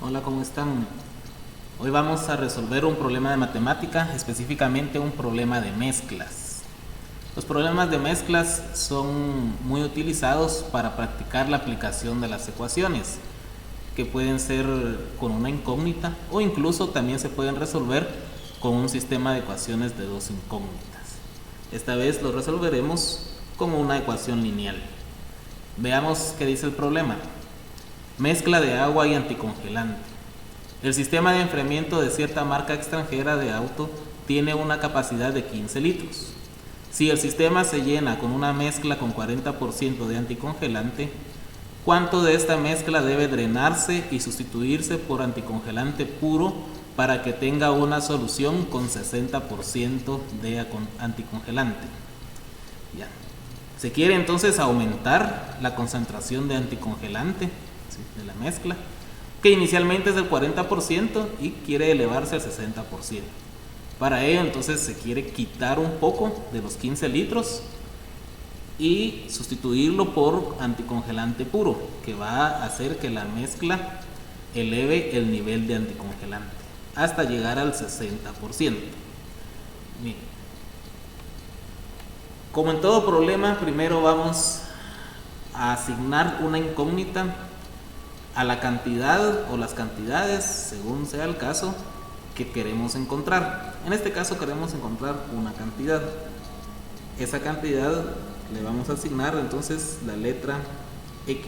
Hola, ¿cómo están? Hoy vamos a resolver un problema de matemática, específicamente un problema de mezclas. Los problemas de mezclas son muy utilizados para practicar la aplicación de las ecuaciones, que pueden ser con una incógnita o incluso también se pueden resolver con un sistema de ecuaciones de dos incógnitas. Esta vez lo resolveremos con una ecuación lineal. Veamos qué dice el problema. Mezcla de agua y anticongelante. El sistema de enfriamiento de cierta marca extranjera de auto tiene una capacidad de 15 litros. Si el sistema se llena con una mezcla con 40% de anticongelante, ¿cuánto de esta mezcla debe drenarse y sustituirse por anticongelante puro para que tenga una solución con 60% de anticongelante? Ya. Se quiere entonces aumentar la concentración de anticongelante de la mezcla, que inicialmente es del 40% y quiere elevarse al 60%. Para ello entonces se quiere quitar un poco de los 15 litros y sustituirlo por anticongelante puro, que va a hacer que la mezcla eleve el nivel de anticongelante hasta llegar al 60%. Bien. Como en todo problema, primero vamos a asignar una incógnita a la cantidad o las cantidades, según sea el caso, que queremos encontrar. En este caso queremos encontrar una cantidad. Esa cantidad le vamos a asignar entonces la letra X.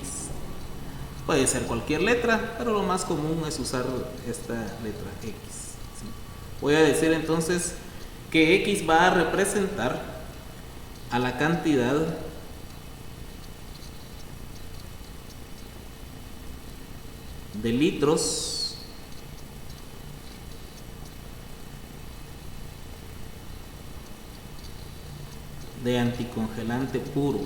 Puede ser cualquier letra, pero lo más común es usar esta letra X. ¿Sí? Voy a decir entonces que X va a representar a la cantidad de litros de anticongelante puro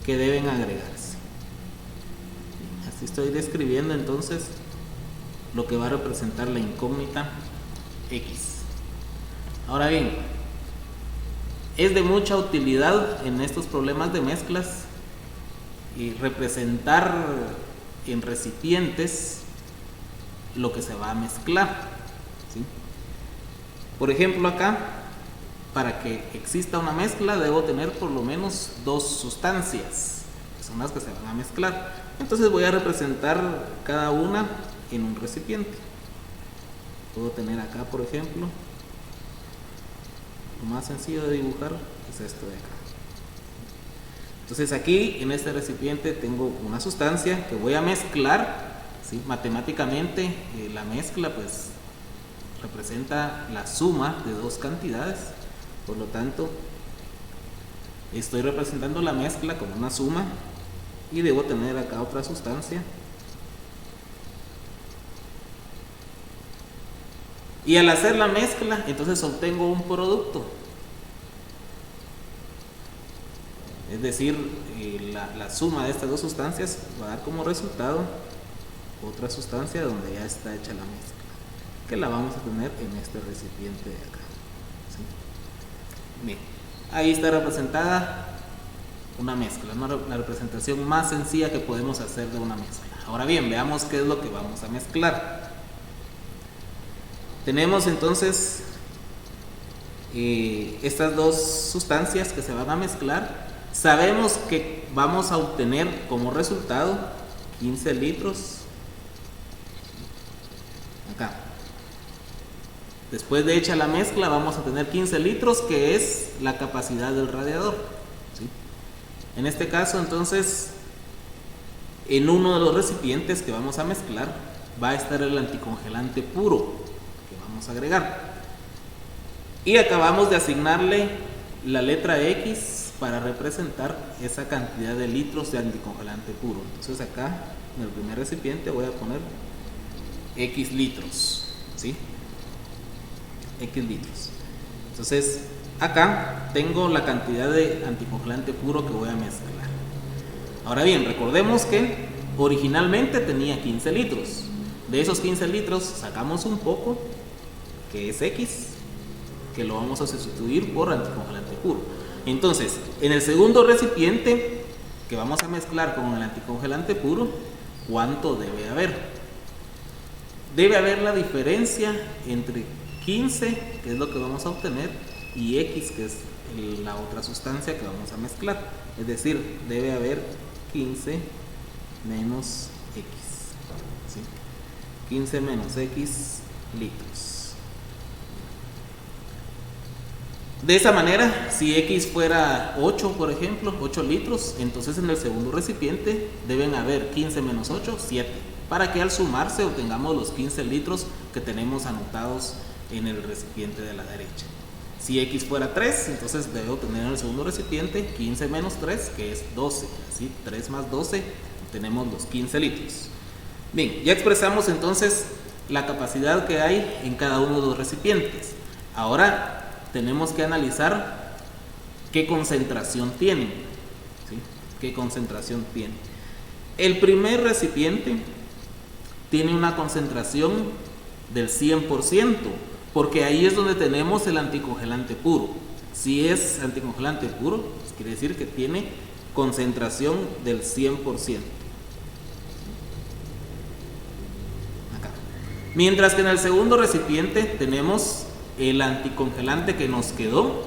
que deben agregarse. Así estoy describiendo entonces lo que va a representar la incógnita X. Ahora bien, es de mucha utilidad en estos problemas de mezclas y representar en recipientes lo que se va a mezclar, ¿sí? Por ejemplo, acá, para que exista una mezcla debo tener por lo menos dos sustancias, que son las que se van a mezclar. Entonces voy a representar cada una en un recipiente. Puedo tener acá, por ejemplo, lo más sencillo de dibujar es esto de acá. Entonces aquí en este recipiente tengo una sustancia que voy a mezclar, ¿sí? Matemáticamente la mezcla pues representa la suma de dos cantidades, por lo tanto estoy representando la mezcla como una suma y debo tener acá otra sustancia. Y al hacer la mezcla, entonces obtengo un producto. Es decir, la suma de estas dos sustancias va a dar como resultado otra sustancia donde ya está hecha la mezcla, que la vamos a tener en este recipiente de acá. ¿Sí? Bien, ahí está representada una mezcla, la representación más sencilla que podemos hacer de una mezcla. Ahora bien, veamos qué es lo que vamos a mezclar. Tenemos entonces estas dos sustancias que se van a mezclar. Sabemos que vamos a obtener como resultado 15 litros acá. Después de hecha la mezcla vamos a tener 15 litros, que es la capacidad del radiador, ¿sí? En este caso entonces, en uno de los recipientes que vamos a mezclar va a estar el anticongelante puro que vamos a agregar, y acabamos de asignarle la letra X para representar esa cantidad de litros de anticongelante puro. Entonces acá en el primer recipiente voy a poner X litros, ¿sí? X litros. Entonces acá tengo la cantidad de anticongelante puro que voy a mezclar. Ahora bien, recordemos que originalmente tenía 15 litros. De esos 15 litros sacamos un poco, que es X, que lo vamos a sustituir por anticongelante puro. Entonces, en el segundo recipiente que vamos a mezclar con el anticongelante puro, ¿cuánto debe haber? Debe haber la diferencia entre 15, que es lo que vamos a obtener, y X, que es la otra sustancia que vamos a mezclar. Es decir, debe haber 15 menos X, ¿sí? 15 menos X litros. De esa manera, si X fuera 8, por ejemplo, 8 litros, entonces en el segundo recipiente deben haber 15 menos 8, 7, para que al sumarse obtengamos los 15 litros que tenemos anotados en el recipiente de la derecha. Si X fuera 3, entonces debo tener en el segundo recipiente 15 menos 3, que es 12, ¿sí? 3 más 12, tenemos los 15 litros. Bien, ya expresamos entonces la capacidad que hay en cada uno de los recipientes. Ahora tenemos que analizar qué concentración tienen, ¿sí? ¿Qué concentración tiene? El primer recipiente tiene una concentración del 100%, porque ahí es donde tenemos el anticongelante puro. Si es anticongelante puro, pues quiere decir que tiene concentración del 100%. Acá. Mientras que en el segundo recipiente tenemos el anticongelante que nos quedó,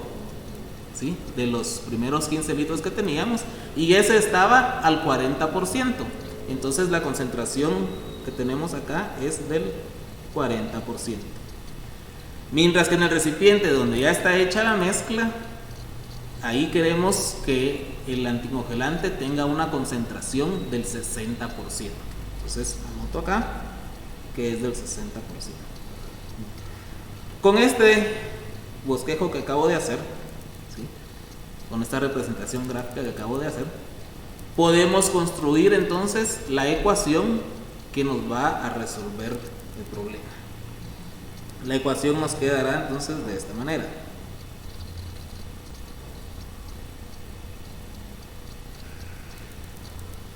¿sí? De los primeros 15 litros que teníamos, y ese estaba al 40%. Entonces la concentración que tenemos acá es del 40%. Mientras que en el recipiente donde ya está hecha la mezcla, ahí queremos que el anticongelante tenga una concentración del 60%. Entonces anoto acá que es del 60%. Con este bosquejo que acabo de hacer, ¿sí? Con esta representación gráfica que acabo de hacer, podemos construir entonces la ecuación que nos va a resolver el problema. La ecuación nos quedará entonces de esta manera.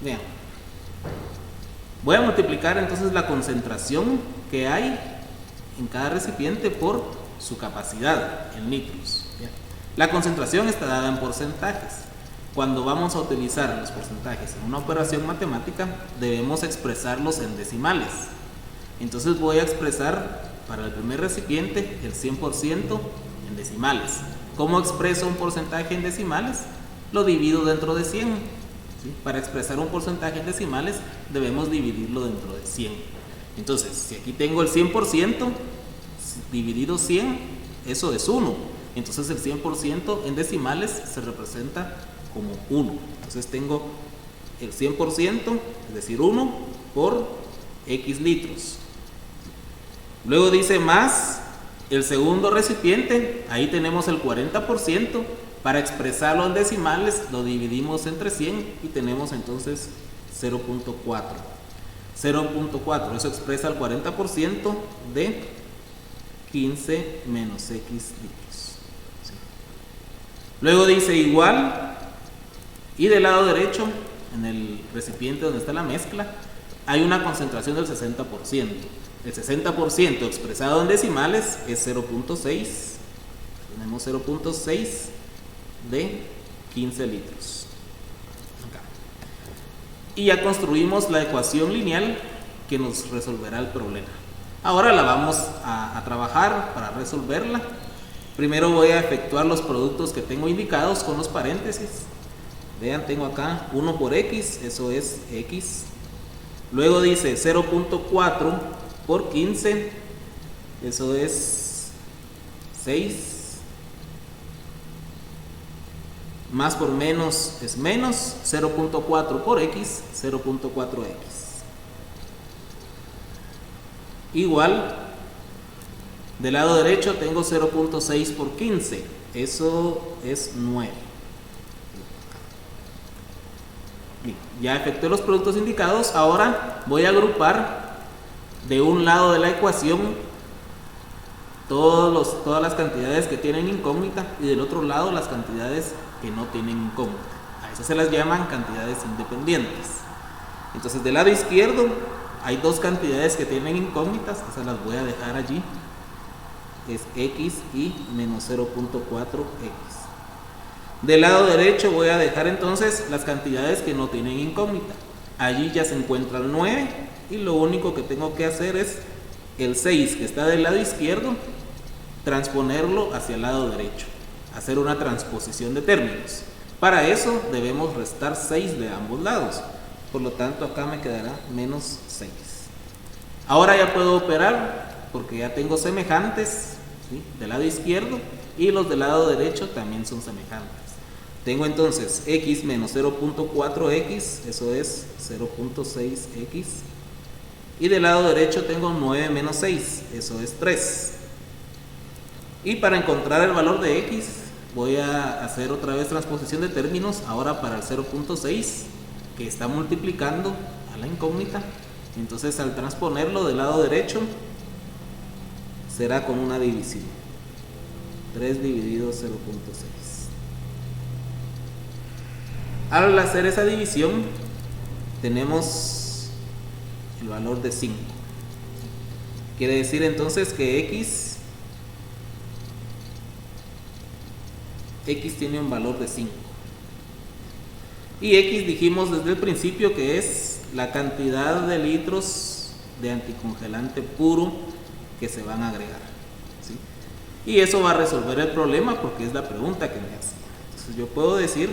Bien. Voy a multiplicar entonces la concentración que hay en cada recipiente por su capacidad en litros. Bien. La concentración está dada en porcentajes. Cuando vamos a utilizar los porcentajes en una operación matemática, debemos expresarlos en decimales. Entonces voy a expresar para el primer recipiente el 100% en decimales. ¿Cómo expreso un porcentaje en decimales? Lo divido dentro de 100. ¿Sí? Para expresar un porcentaje en decimales debemos dividirlo dentro de 100. Entonces, si aquí tengo el 100% dividido 100, eso es 1. Entonces el 100% en decimales se representa como 1. Entonces tengo el 100%, es decir, 1 por X litros. Luego dice más el segundo recipiente, ahí tenemos el 40%. Para expresarlo en decimales lo dividimos entre 100 y tenemos entonces 0.4. 0.4, eso expresa el 40% de 15 menos X litros. ¿Sí? Luego dice igual, y del lado derecho, en el recipiente donde está la mezcla, hay una concentración del 60%. El 60% expresado en decimales es 0.6. Tenemos 0.6 de 15 litros. Acá. Y ya construimos la ecuación lineal que nos resolverá el problema. Ahora la vamos a trabajar para resolverla. Primero voy a efectuar los productos que tengo indicados con los paréntesis. Vean, tengo acá 1 por X, eso es X. Luego dice 0.4 por 15, eso es 6. Más por menos es menos, 0.4 por X, 0.4X. Igual, del lado derecho tengo 0.6 por 15, eso es 9. Bien, ya efectué los productos indicados, ahora voy a agrupar de un lado de la ecuación todas las cantidades que tienen incógnita y del otro lado las cantidades que no tienen incógnita. A esas se las llaman cantidades independientes. Entonces del lado izquierdo hay dos cantidades que tienen incógnitas, esas las voy a dejar allí, es x y menos 0.4x. Del lado derecho voy a dejar entonces las cantidades que no tienen incógnita. Allí ya se encuentra el 9 y lo único que tengo que hacer es el 6 que está del lado izquierdo, transponerlo hacia el lado derecho, hacer una transposición de términos. Para eso debemos restar 6 de ambos lados, por lo tanto acá me quedará menos 6. Ahora ya puedo operar porque ya tengo semejantes, ¿sí?, del lado izquierdo, y los del lado derecho también son semejantes. Tengo entonces x menos 0.4x, eso es 0.6x, y del lado derecho tengo 9 menos 6, eso es 3. Y para encontrar el valor de x voy a hacer otra vez transposición de términos, ahora para el 0.6 que está multiplicando a la incógnita. Entonces al transponerlo del lado derecho será con una división, 3 dividido 0.6. Al hacer esa división tenemos el valor de 5. Quiere decir entonces que x tiene un valor de 5. Y x dijimos desde el principio que es la cantidad de litros de anticongelante puro que se van a agregar, ¿sí? Y eso va a resolver el problema porque es la pregunta que me hacía. Entonces yo puedo decir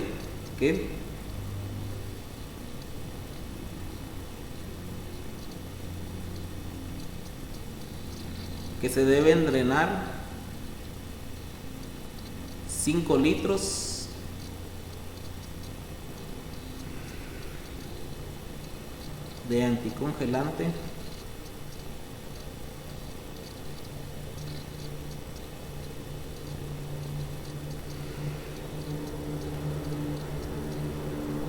que se deben drenar 5 litros de anticongelante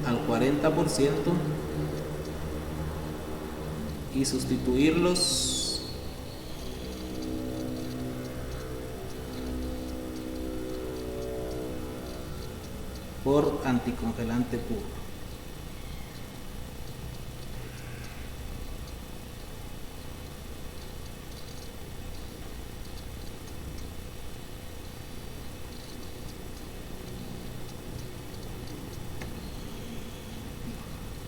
al 40% y sustituirlos por anticongelante puro.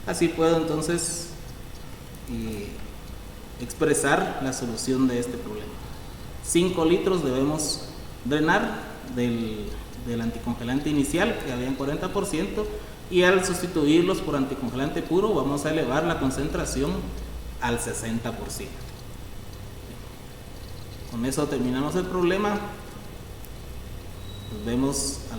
Así puedo entonces expresar la solución de este problema. 5 litros debemos drenar del anticongelante inicial, que había en 40%, y al sustituirlos por anticongelante puro vamos a elevar la concentración al 60%. Con eso terminamos el problema. Nos vemos